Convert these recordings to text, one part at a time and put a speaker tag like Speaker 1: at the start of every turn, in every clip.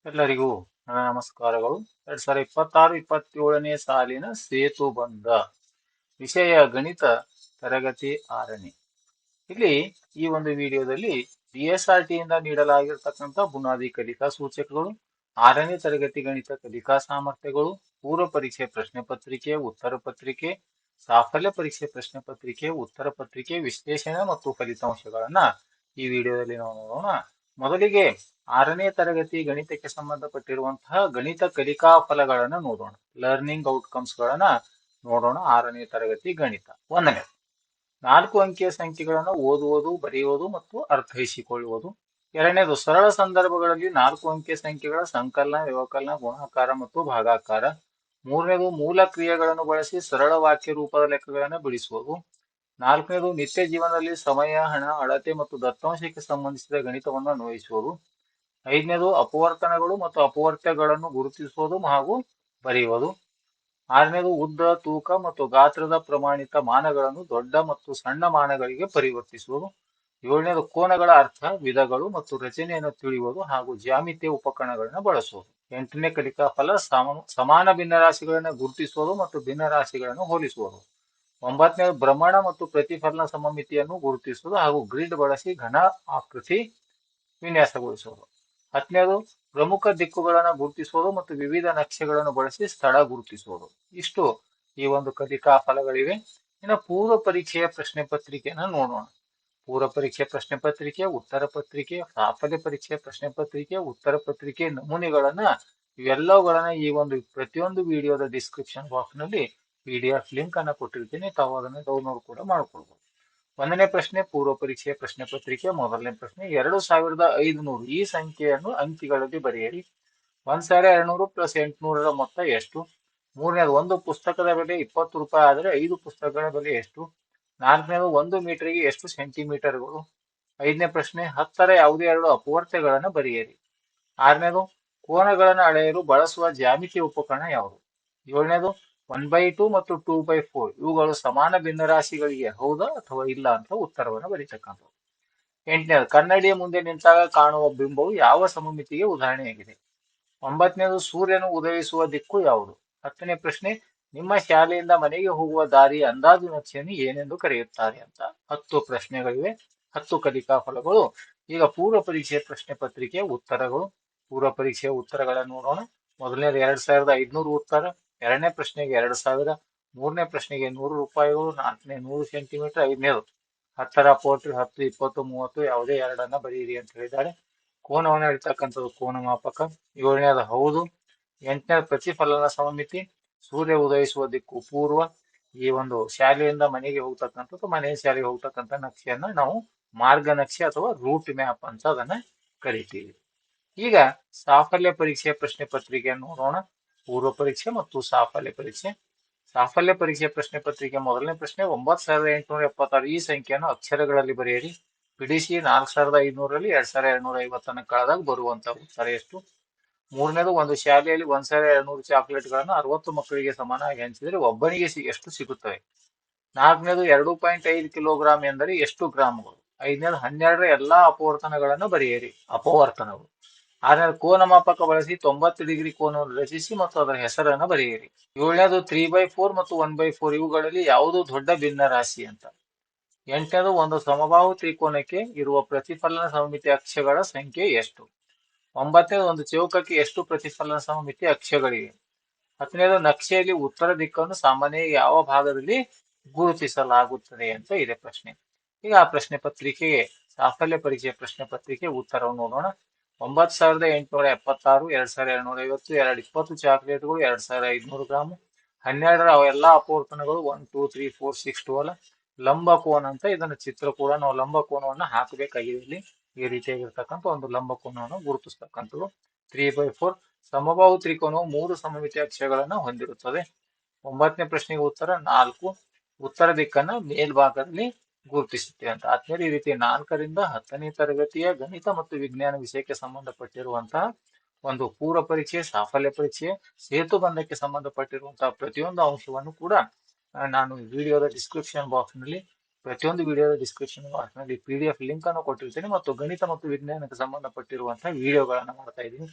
Speaker 1: ಎಲ್ಲರಿಗೂ ನನ್ನ ನಮಸ್ಕಾರಗಳು. 2026-27ನೇ ಸಾಲಿನ ಸೇತುಬಂಧ ವಿಷಯ ಗಣಿತ ತರಗತಿ 6ನೇ. ಇಲ್ಲಿ ಈ ಒಂದು ವಿಡಿಯೋದಲ್ಲಿ DSRT ಇಂದ ನೀಡಲಾಗಿರ್ತಕ್ಕಂಥ ಬುನಾದಿ ಕಲಿಕಾ ಸೂಚಕಗಳು, 6ನೇ ತರಗತಿ ಗಣಿತ ಕಲಿಕಾ ಸಾಮರ್ಥ್ಯಗಳು, ಪೂರ್ವ ಪರೀಕ್ಷೆ ಪ್ರಶ್ನೆ ಪತ್ರಿಕೆ, ಉತ್ತರ ಪತ್ರಿಕೆ, ಸಾಫಲ್ಯ ಪರೀಕ್ಷೆ ಪ್ರಶ್ನೆ ಪತ್ರಿಕೆ, ಉತ್ತರ ಪತ್ರಿಕೆ, ವಿಶ್ಲೇಷಣೆ ಮತ್ತು ಫಲಿತಾಂಶಗಳನ್ನ ಈ ವಿಡಿಯೋದಲ್ಲಿ ನಾವು ನೋಡೋಣ. ಮೊದಲಿಗೆ 6ನೇ ತರಗತಿ ಗಣಿತಕ್ಕೆ ಸಂಬಂಧಪಟ್ಟಿರುವಂತಹ ಗಣಿತ ಕಲಿಕಾ ಫಲಗಳನ್ನ ನೋಡೋಣ. ಲರ್ನಿಂಗ್ ಔಟ್ಕಮ್ಸ್ ಗಳನ್ನ ನೋಡೋಣ. 6ನೇ ತರಗತಿ ಗಣಿತ 1ನೇ 4 ಅಂಕಿಯ ಸಂಖ್ಯೆಗಳನ್ನು ಓದುವುದು, ಬರೆಯುವುದು ಮತ್ತು ಅರ್ಥೈಸಿಕೊಳ್ಳುವುದು. 2ನೇದು ಸರಳ ಸಂದರ್ಭಗಳಲ್ಲಿ 4 ಅಂಕಿಯ ಸಂಖ್ಯೆಗಳ ಸಂಕಲನ, ವ್ಯವಕಲನ, ಗುಣಾಕಾರ ಮತ್ತು ಭಾಗಾಕಾರ. 3ನೇದು ಮೂಲ ಕ್ರಿಯೆಗಳನ್ನು ಬಳಸಿ ಸರಳ ವಾಕ್ಯ ರೂಪದ ಲೆಕ್ಕಗಳನ್ನು ಬಿಡಿಸುವುದು. 4ನೇದು ನಿತ್ಯ ಜೀವನದಲ್ಲಿ ಸಮಯ, ಹಣ, ಅಳತೆ ಮತ್ತು ದತ್ತಾಂಶಕ್ಕೆ ಸಂಬಂಧಿಸಿದ ಗಣಿತವನ್ನು ಅನ್ವಯಿಸುವುದು. 5ನೇದು ಅಪವರ್ತನಗಳು ಮತ್ತು ಅಪವರ್ತ್ಯಗಳನ್ನು ಗುರುತಿಸುವುದು ಹಾಗೂ ಬರೆಯುವುದು. 6ನೇದು ಉದ್ದ, ತೂಕ ಮತ್ತು ಗಾತ್ರದ ಪ್ರಮಾಣಿತ ಮಾನಗಳನ್ನು ದೊಡ್ಡ ಮತ್ತು ಸಣ್ಣ ಮಾನಗಳಿಗೆ ಪರಿವರ್ತಿಸುವುದು. 7ನೇದು ಕೋನಗಳ ಅರ್ಥ, ವಿಧಗಳು ಮತ್ತು ರಚನೆಯನ್ನು ತಿಳಿಯುವುದು ಹಾಗೂ ಜ್ಯಾಮಿತಿಯ ಉಪಕರಣಗಳನ್ನು ಬಳಸುವುದು. 8ನೇ ಕಲಿಕಾ ಫಲ ಸಮಾನ ಭಿನ್ನರಾಶಿಗಳನ್ನು ಗುರುತಿಸುವುದು ಮತ್ತು ಭಿನ್ನರಾಶಿಗಳನ್ನು ಹೋಲಿಸುವುದು. 9ನೇದು ಭ್ರಮಣ ಮತ್ತು ಪ್ರತಿಫಲನ ಸಮಮಿತಿಯನ್ನು ಗುರುತಿಸುವುದು ಹಾಗೂ ಗ್ರಿಡ್ ಬಳಸಿ ಘನ ಆಕೃತಿ ವಿನ್ಯಾಸಗೊಳಿಸುವುದು. 10ನೇದು ಪ್ರಮುಖ ದಿಕ್ಕುಗಳನ್ನು ಗುರುತಿಸುವುದು ಮತ್ತು ವಿವಿಧ ನಕ್ಷೆಗಳನ್ನು ಬಳಸಿ ಸ್ಥಳ ಗುರುತಿಸುವುದು. ಇಷ್ಟು ಈ ಒಂದು ಕಲಿಕಾ ಫಲಗಳಿವೆ. ಇನ್ನು ಪೂರ್ವ ಪರೀಕ್ಷೆಯ ಪ್ರಶ್ನೆ ಪತ್ರಿಕೆಯನ್ನು ನೋಡೋಣ. ಪೂರ್ವ ಪರೀಕ್ಷೆ ಪ್ರಶ್ನೆ ಪತ್ರಿಕೆ, ಉತ್ತರ ಪತ್ರಿಕೆ, ಸಾಫಲ್ಯ ಪರೀಕ್ಷೆ ಪ್ರಶ್ನೆ ಪತ್ರಿಕೆ, ಉತ್ತರ ಪತ್ರಿಕೆ ನಮೂನೆಗಳನ್ನ ಇವೆಲ್ಲವುಗಳನ್ನ ಈ ಒಂದು ಪ್ರತಿಯೊಂದು ವಿಡಿಯೋದ ಡಿಸ್ಕ್ರಿಪ್ಷನ್ ಬಾಕ್ಸ್ ನಲ್ಲಿ PDF ಲಿಂಕ್ ಅನ್ನ ಕೊಟ್ಟಿರ್ತೀನಿ. ತಾವು ಅದನ್ನ ಡೌನ್ಲೋಡ್ ಕೂಡ ಮಾಡ್ಕೊಳ್ಬಹುದು. 1ನೇ ಪ್ರಶ್ನೆ ಪೂರ್ವ ಪರೀಕ್ಷೆಯ ಪ್ರಶ್ನೆ ಪತ್ರಿಕೆ. ಮೊದಲನೇ ಪ್ರಶ್ನೆ 2500 ಈ ಸಂಖ್ಯೆಯನ್ನು ಅಂಕಿಗಳಲ್ಲಿ ಬರೆಯಿರಿ. 1200 ಪ್ಲಸ್ 800 ಮೊತ್ತ ಎಷ್ಟು? 3ನೇದು ಒಂದು ಪುಸ್ತಕದ ಬೆಲೆ 20 ರೂಪಾಯಿ ಆದರೆ 5 ಪುಸ್ತಕಗಳ ಬೆಲೆ ಎಷ್ಟು? 4ನೇದು 1 ಮೀಟರ್ಗೆ ಎಷ್ಟು ಸೆಂಟಿಮೀಟರ್ಗಳು? 5ನೇ ಪ್ರಶ್ನೆ 10ರ ಯಾವುದೇ ಎರಡು ಅಪವರ್ತ್ಯಗಳನ್ನು ಬರೆಯಿರಿ. 6ನೇದು ಕೋನಗಳನ್ನು ಅಳೆಯಲು ಬಳಸುವ ಜ್ಯಾಮಿತಿಯ ಉಪಕರಣ ಯಾವುದು? 7ನೇದು 1/2 ಮತ್ತು 2/4 ಇವುಗಳು ಸಮಾನ ಭಿನ್ನರಾಶಿಗಳಿಗೆ ಹೌದಾ ಅಥವಾ ಇಲ್ಲ ಅಂತ ಉತ್ತರವನ್ನು ಬರೀತಕ್ಕಂಥದ್ದು. 8ನೇದು ಕನ್ನಡಿಯ ಮುಂದೆ ನಿಂತಾಗ ಕಾಣುವ ಬಿಂಬವು ಯಾವ ಸಮಮಿತಿಗೆ ಉದಾಹರಣೆಯಾಗಿದೆ? 9ನೇದು ಸೂರ್ಯನು ಉದಯಿಸುವ ದಿಕ್ಕು ಯಾವುದು? 10ನೇ ಪ್ರಶ್ನೆ ನಿಮ್ಮ ಶಾಲೆಯಿಂದ ಮನೆಗೆ ಹೋಗುವ ದಾರಿಯ ಅಂದಾಜು ನಕ್ಷೆಯನ್ನು ಏನೆಂದು ಕರೆಯುತ್ತಾರೆ ಅಂತ 10 ಪ್ರಶ್ನೆಗಳಿವೆ. 10 ಕಲಿಕಾ ಫಲಗಳು. ಈಗ ಪೂರ್ವ ಪರೀಕ್ಷೆಯ ಪ್ರಶ್ನೆ ಪತ್ರಿಕೆಯ ಉತ್ತರಗಳು. ಪೂರ್ವ ಪರೀಕ್ಷೆಯ ಉತ್ತರಗಳನ್ನು ನೋಡೋಣ. ಮೊದಲನೇದು 2500 ಉತ್ತರ. 2ನೇ ಪ್ರಶ್ನೆಗೆ 2000. 3ನೇ ಪ್ರಶ್ನೆಗೆ 100 ರೂಪಾಯಿಗಳು. 4ನೇ 100 ಸೆಂಟಿಮೀಟರ್. 5ನೇದು 10ರ ಅಪವರ್ತ್ಯ 10, 20, 30 ಯಾವುದೇ ಎರಡನ್ನ ಬರೆಯಿರಿ ಅಂತ ಹೇಳಿದ್ದಾರೆ. ಕೋನವನ್ನು ಹೇಳ್ತಕ್ಕಂಥದ್ದು ಕೋನ ಮಾಪಕ. 7ನೇದು ಹೌದು. 8ನೇದು ಪ್ರತಿಫಲನ ಸಮಮಿತಿ. ಸೂರ್ಯ ಉದಯಿಸುವ ದಿಕ್ಕು ಪೂರ್ವ. ಈ ಒಂದು ಶಾಲೆಯಿಂದ ಮನೆಗೆ ಹೋಗ್ತಕ್ಕಂಥದ್ದು, ಮನೆಯ ಶಾಲೆಗೆ ಹೋಗ್ತಕ್ಕಂಥ ನಕ್ಷೆಯನ್ನ ನಾವು ಮಾರ್ಗ ನಕ್ಷೆ ಅಥವಾ ರೂಟ್ ಮ್ಯಾಪ್ ಅಂತ ಅದನ್ನ ಕರಿತೀವಿ. ಈಗ ಸಾಫಲ್ಯ ಪರೀಕ್ಷೆಯ ಪ್ರಶ್ನೆ ಪತ್ರಿಕೆಯನ್ನು ನೋಡೋಣ. ಪೂರ್ವ ಪರೀಕ್ಷೆ ಮತ್ತು ಸಾಫಲ್ಯ ಪರೀಕ್ಷೆ. ಸಾಫಲ್ಯ ಪರೀಕ್ಷೆ ಪ್ರಶ್ನೆ ಪತ್ರಿಕೆ ಮೊದಲನೇ ಪ್ರಶ್ನೆ 9876 ಈ ಸಂಖ್ಯೆಯನ್ನು ಅಕ್ಷರಗಳಲ್ಲಿ ಬರೆಯಿರಿ. ಬಿಡಿಸಿ 4500ರಲ್ಲಿ 2250 ಕಳೆದಾಗ ಬರುವಂತ ಉತ್ತರ ಎಷ್ಟು? 3ನೇದು ಒಂದು ಶಾಲೆಯಲ್ಲಿ 1200 ಚಾಕ್ಲೇಟ್ಗಳನ್ನು 60 ಮಕ್ಕಳಿಗೆ ಸಮಾನವಾಗಿ ಹಂಚಿದರೆ ಒಬ್ಬನಿಗೆ ಎಷ್ಟು ಸಿಗುತ್ತವೆ? 4ನೇದು 2.5 ಕಿಲೋಗ್ರಾಂ ಎಂದರೆ ಎಷ್ಟು ಗ್ರಾಮ್ಗಳು? 5ನೇದು 12ರ ಎಲ್ಲಾ ಅಪವರ್ತನಗಳನ್ನು ಬರೆಯಿರಿ. ಅಪವರ್ತನಗಳು. 6ನೇದು ಕೋನ ಮಾಪಕ ಬಳಸಿ 90 ಡಿಗ್ರಿ ಕೋನವನ್ನು ರಚಿಸಿ ಮತ್ತು ಅದರ ಹೆಸರನ್ನು ಬರೆಯಿರಿ. 7ನೇದು 3/4 ಮತ್ತು 1/4 ಇವುಗಳಲ್ಲಿ ಯಾವುದು ದೊಡ್ಡ ಭಿನ್ನ ರಾಶಿ ಅಂತ. 8ನೇದು ಒಂದು ಸಮಬಾಹು ತ್ರಿಕೋನಕ್ಕೆ ಇರುವ ಪ್ರತಿಫಲನ ಸಮಮಿತಿ ಅಕ್ಷಗಳ ಸಂಖ್ಯೆ ಎಷ್ಟು? 9ನೇದು ಒಂದು ಚೌಕಕ್ಕೆ ಎಷ್ಟು ಪ್ರತಿಫಲನ ಸಮಮಿತಿ ಅಕ್ಷಗಳಿವೆ? 10ನೇದು ನಕ್ಷೆಯಲ್ಲಿ ಉತ್ತರ ದಿಕ್ಕನ್ನು ಸಾಮಾನ್ಯ ಯಾವ ಭಾಗದಲ್ಲಿ ಗುರುತಿಸಲಾಗುತ್ತದೆ ಅಂತ ಇದೆ ಪ್ರಶ್ನೆ. ಈಗ ಆ ಪ್ರಶ್ನೆ ಪತ್ರಿಕೆಗೆ ಸಾಫಲ್ಯ ಪರೀಕ್ಷೆ ಪ್ರಶ್ನೆ ಪತ್ರಿಕೆ ಉತ್ತರವನ್ನು ನೋಡೋಣ. 9876, 2250, 220 ಚಾಕ್ಲೇಟ್ಗಳು, 2500 ಗ್ರಾಮ್. 12ರ ಎಲ್ಲಾ ಅಪವರ್ತನಗಳು 1, 2, 3, 4, 6, 12. ಲಂಬ ಕೋನ ಅಂತ ಇದನ್ನ ಚಿತ್ರ ಕೂಡ ನಾವು ಲಂಬ ಕೋನವನ್ನ ಹಾಕಬೇಕಾಗಿದೆ. ಇಲ್ಲಿ ಈ ರೀತಿಯಾಗಿರ್ತಕ್ಕಂಥ ಒಂದು ಲಂಬ ಕೋನವನ್ನು ಗುರುತಿಸ್ತಕ್ಕಂಥದ್ದು. 3/4 ಸಮಬಾಹು ತ್ರಿಕೋನವು 3 ಸಮಮಿತಿ ಅಕ್ಷಗಳನ್ನ ಹೊಂದಿರುತ್ತದೆ. 9ನೇ ಪ್ರಶ್ನೆಗೆ ಉತ್ತರ 4. ಉತ್ತರ ದಿಕ್ಕನ್ನ ಮೇಲ್ಭಾಗದಲ್ಲಿ ಗುರುತಿಸುತ್ತೆ ಅಂತ. ಆದ್ಮೇಲೆ ಈ ರೀತಿ 4ರಿಂದ 10ನೇ ತರಗತಿಯ ಗಣಿತ ಮತ್ತು ವಿಜ್ಞಾನ ವಿಷಯಕ್ಕೆ ಸಂಬಂಧಪಟ್ಟಿರುವಂತಹ ಒಂದು ಪೂರ್ವ ಪರೀಕ್ಷೆ, ಸಾಫಲ್ಯ ಪರೀಕ್ಷೆ, ಸೇತುಬಂಧಕ್ಕೆ ಸಂಬಂಧಪಟ್ಟಿರುವಂತಹ ಪ್ರತಿಯೊಂದು ಅಂಶವನ್ನು ಕೂಡ ನಾನು ವಿಡಿಯೋದ ಡಿಸ್ಕ್ರಿಪ್ಷನ್ ಬಾಕ್ಸ್ ನಲ್ಲಿ ಪ್ರತಿಯೊಂದು ವಿಡಿಯೋದ ಡಿಸ್ಕ್ರಿಪ್ಷನ್ ಬಾಕ್ಸ್ ನಲ್ಲಿ PDF ಲಿಂಕ್ ಅನ್ನು ಕೊಟ್ಟಿರ್ತೇನೆ ಮತ್ತು ಗಣಿತ ಮತ್ತು ವಿಜ್ಞಾನಕ್ಕೆ ಸಂಬಂಧಪಟ್ಟಿರುವಂತಹ ವಿಡಿಯೋಗಳನ್ನ ಮಾಡ್ತಾ ಇದ್ದೀನಿ.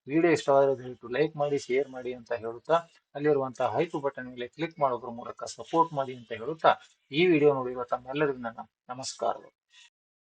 Speaker 1: ವಿಡಿಯೋ ಇಷ್ಟವಾದರೆ ದಯವಿಟ್ಟು ಲೈಕ್ ಮಾಡಿ, ಶೇರ್ ಮಾಡಿ ಅಂತ ಹೇಳುತ್ತಾ ಅಲ್ಲಿರುವಂತಹ ಹೈಪ್ ಬಟನ್ ಮೇಲೆ ಕ್ಲಿಕ್ ಮಾಡೋದ್ರ ಮೂಲಕ ಸಪೋರ್ಟ್ ಮಾಡಿ ಅಂತ ಹೇಳುತ್ತಾ ಈ ವಿಡಿಯೋ ನೋಡಿರುವ ತಮ್ಮೆಲ್ಲರಿಗೂ ನನ್ನ ನಮಸ್ಕಾರಗಳು.